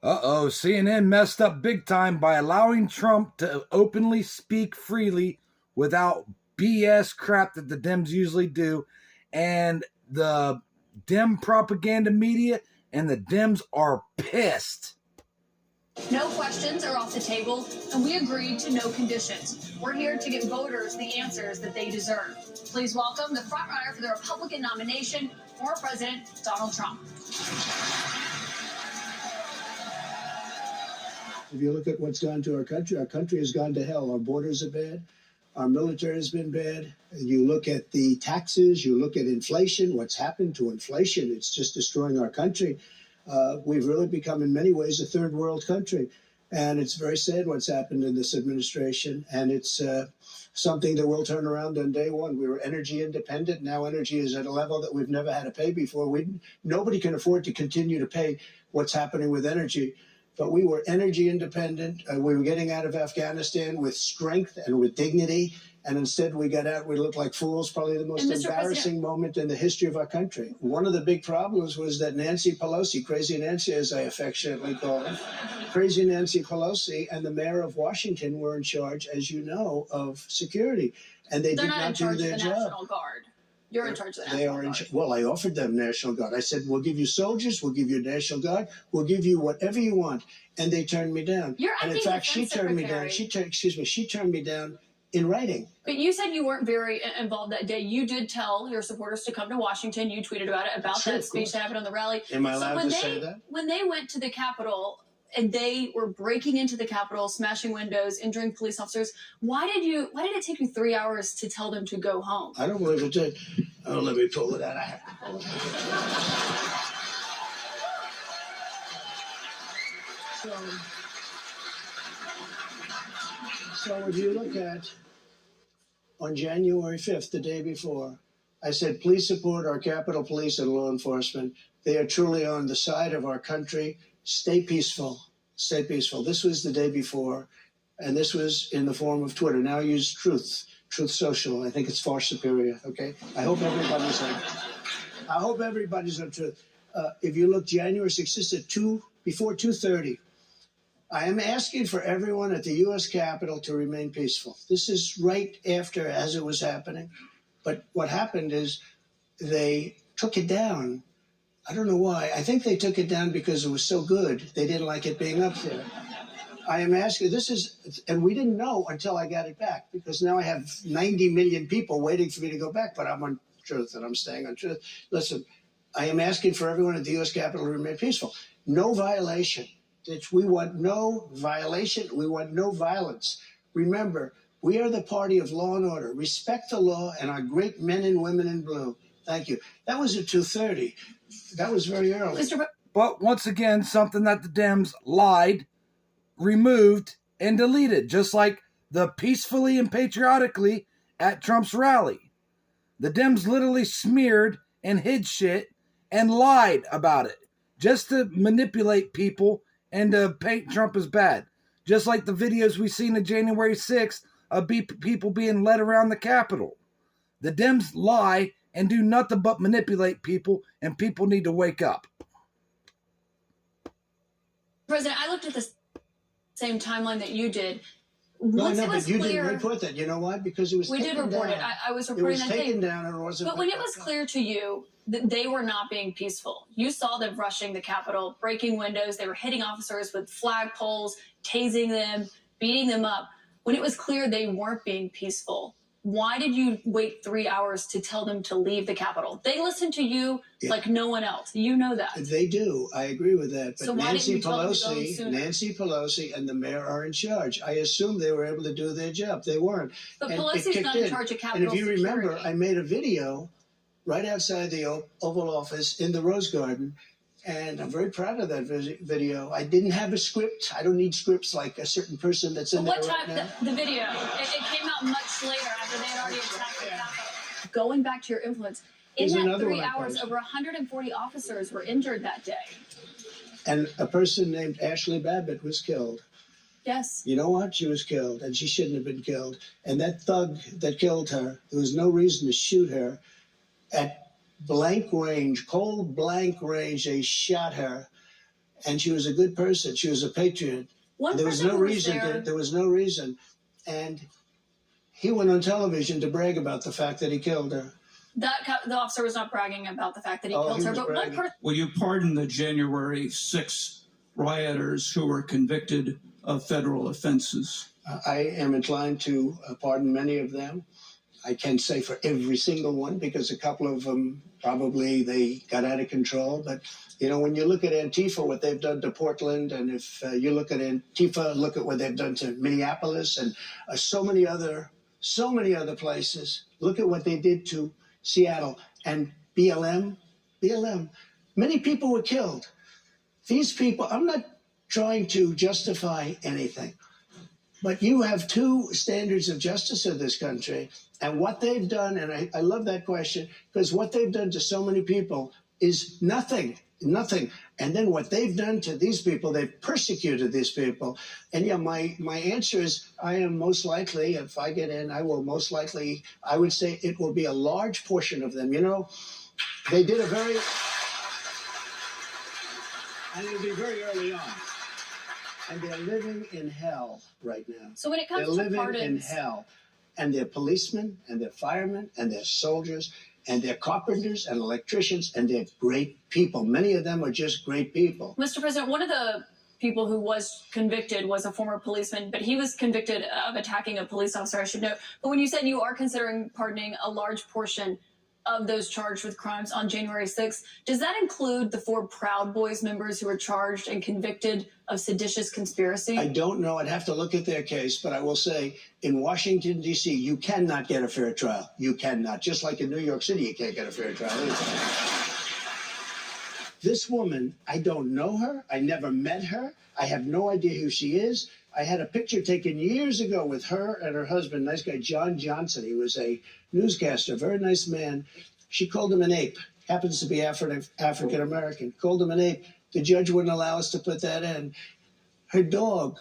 Uh-oh, CNN messed up big time by allowing Trump to openly speak freely without BS crap that the Dems usually do. And the Dem propaganda media and the Dems are pissed. No questions are off the table, and we agreed to no conditions. We're here to give voters the answers that they deserve. Please welcome the frontrunner for the Republican nomination, former President Donald Trump. If you look at what's gone to our country has gone to hell. Our borders are bad. Our military has been bad. You look at the taxes, you look at inflation, what's happened to inflation, it's just destroying our country. We've really become, in many ways, a third world country. And it's very sad what's happened in this administration. And it's something that will turn around on day one. We were energy independent. Now energy is at a level that we've never had to pay before. Nobody can afford to continue to pay what's happening with energy. But we were energy independent. We were getting out of Afghanistan with strength and with dignity. And instead we got out, we looked like fools, probably the most embarrassing moment in the history of our country. One of the big problems was that Nancy Pelosi, Crazy Nancy as I affectionately call her, Crazy Nancy Pelosi and the mayor of Washington were in charge, as you know, of security. And they did not do their job. National Guard. You're in charge of the They National are in Guard. Well, I offered them National Guard. I said, we'll give you soldiers, we'll give you National Guard, we'll give you whatever you want. And they turned me down. And in fact, she turned me down. She turned me down in writing. But you said you weren't very involved that day. You did tell your supporters to come to Washington. You tweeted about it, about that speech that happened on the rally. Am I allowed to say that? When they went to the Capitol and they were breaking into the Capitol, smashing windows, injuring police officers, why did it take you 3 hours to tell them to go home? I don't believe it did. Oh, let me pull it out. I have to pull it out. So if you look at, on January 5th, the day before, I said, please support our Capitol Police and law enforcement. They are truly on the side of our country. Stay peaceful. Stay peaceful. This was the day before, and this was in the form of Twitter. Now I use Truth Social. I think it's far superior, okay? I hope everybody's on Truth. If you look, January 6th, this is before 2:30. I am asking for everyone at the U.S. Capitol to remain peaceful. This is right after, as it was happening. But what happened is they took it down. I don't know why. I think they took it down because it was so good. They didn't like it being up there. I am asking, and we didn't know until I got it back, because now I have 90 million people waiting for me to go back, but I'm on Truth and I'm staying on Truth. Listen, I am asking for everyone at the U.S. Capitol to remain peaceful. No violation. We want no violation. We want no violence. Remember, we are the party of law and order. Respect the law and our great men and women in blue. Thank you. That was at 2:30. That was very early. But once again, something that the Dems lied, removed, and deleted, just like the peacefully and patriotically at Trump's rally. The Dems literally smeared and hid shit and lied about it just to manipulate people and to paint Trump as bad. Just like the videos we seen on January 6th of people being led around the Capitol. The Dems lie and do nothing but manipulate people, and people need to wake up. President, I looked at the same timeline that you did. No, but you didn't report that. You know why? Because it was taken down. We did report it. I was reporting that thing. It was taken down and it wasn't. But when it was clear to you that they were not being peaceful, you saw them rushing the Capitol, breaking windows. They were hitting officers with flagpoles, tasing them, beating them up. When it was clear they weren't being peaceful, why did you wait 3 hours to tell them to leave the Capitol? They listen to you like no one else. You know that. They do. I agree with that. But so Nancy Pelosi and the mayor are in charge. I assume they were able to do their job. They weren't. But Pelosi's not in charge of Capitol And if you security. remember, I made a video right outside the Oval Office in the Rose Garden. And I'm very proud of that video. I didn't have a script. I don't need scripts like a certain person that's in there right now. The video, it came out much later after they had already attacked the Capitol. Going back to your influence, in that 3 hours, over 140 officers were injured that day. And a person named Ashley Babbitt was killed. Yes. You know what? She was killed, and she shouldn't have been killed. And that thug that killed her, there was no reason to shoot her. At blank range, cold blank range, they shot her. and she was a good person. She was a patriot. One There was person no who was reason. there- There was no reason, and he went on television to brag about the fact that he killed her. the officer was not bragging about the fact that he Oh, killed he her, was but bragging. one person. Will you pardon the January 6 rioters who were convicted of federal offenses? I am inclined to pardon many of them. I can't say for every single one because a couple of them probably they got out of control. But when you look at Antifa, what they've done to Portland, and if you look at Antifa, look at what they've done to Minneapolis and so many other places. Look at what they did to Seattle and BLM. Many people were killed. These people, I'm not trying to justify anything, but you have two standards of justice in this country. And what they've done, and I love that question, because what they've done to so many people is nothing. And then what they've done to these people, they've persecuted these people. And yeah, my answer is I am most likely, if I get in, I would say it will be a large portion of them. They did and it'll be very early on. And they're living in hell right now. So when it comes They're to living in pardons, hell. And they're policemen, and they're firemen, and they're soldiers, and they're carpenters and electricians, and they're great people. Many of them are just great people. Mr. President, one of the people who was convicted was a former policeman, but he was convicted of attacking a police officer, I should note. But when you said you are considering pardoning a large portion of those charged with crimes on January 6th, does that include the 4 Proud Boys members who were charged and convicted of seditious conspiracy? I don't know. I'd have to look at their case, but I will say in Washington, D.C., you cannot get a fair trial. You cannot. Just like in New York City, you can't get a fair trial. This woman, I don't know her. I never met her. I have no idea who she is. I had a picture taken years ago with her and her husband, nice guy, John Johnson. He was a newscaster, very nice man. She called him an ape. Happens to be African American. Called him an ape. The judge wouldn't allow us to put that in. Her dog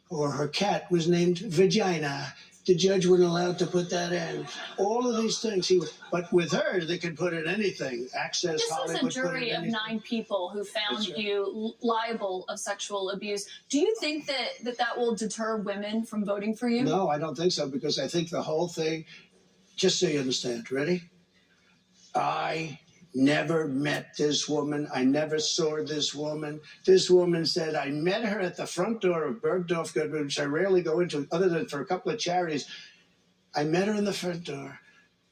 or her cat was named Vagina. The judge wouldn't allow to put that in. All of these things. But with her, they could put in anything. Access, This was Hollywood, a jury of 9 people who found you liable of sexual abuse. Do you think that will deter women from voting for you? No, I don't think so, because I think the whole thing, just so you understand, ready? I never met this woman. I never saw this woman. This woman said, I met her at the front door of Bergdorf Goodman, which I rarely go into other than for a couple of charities. I met her in the front door.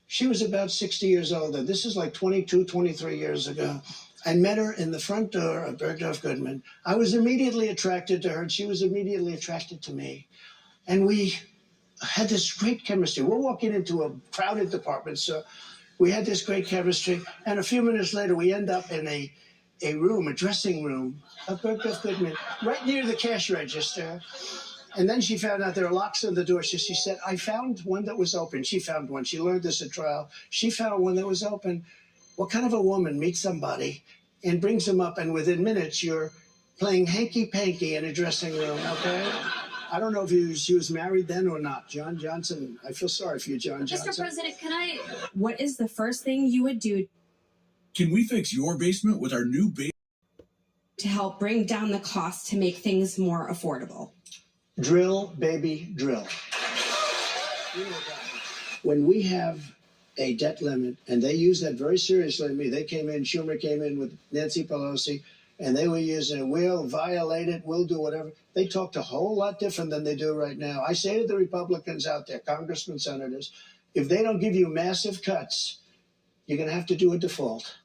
She was about 60 years old. And this is like 22, 23 years ago. I met her in the front door of Bergdorf Goodman. I was immediately attracted to her, and she was immediately attracted to me. And we had this great chemistry. We're walking into a crowded department, so we had this great chemistry, and a few minutes later, we end up in a dressing room of Bergdorf Goodman, right near the cash register. And then she found out there are locks on the door. So she said, I found one that was open. She found one. She learned this at trial. She found one that was open. What kind of a woman meets somebody and brings them up, and within minutes, you're playing hanky-panky in a dressing room, okay? I don't know if she was married then or not. John Johnson, I feel sorry for you, John Johnson. Mr. President, What is the first thing you would do Can we fix your basement with our new basement? to help bring down the cost to make things more affordable? Drill, baby, drill. When we have a debt limit, and they use that very seriously to me, Schumer came in with Nancy Pelosi, and they were using it. We'll violate it. We'll do whatever. They talked a whole lot different than they do right now. I say to the Republicans out there, congressmen, senators, if they don't give you massive cuts, you're going to have to do a default.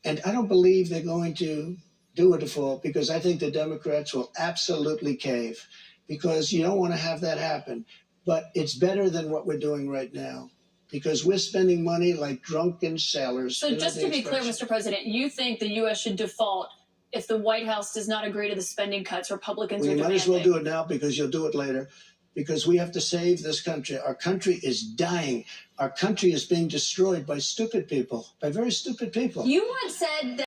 And I don't believe they're going to do a default, because I think the Democrats will absolutely cave, because you don't want to have that happen. But it's better than what we're doing right now, because we're spending money like drunken sailors. So just to be clear, Mr. President, you think the U.S. should default if the White House does not agree to the spending cuts Republicans are We demanding? might as well do it now, because you'll do it later, because we have to save this country. Our country is dying. Our country is being destroyed by stupid people, by very stupid people. You once said that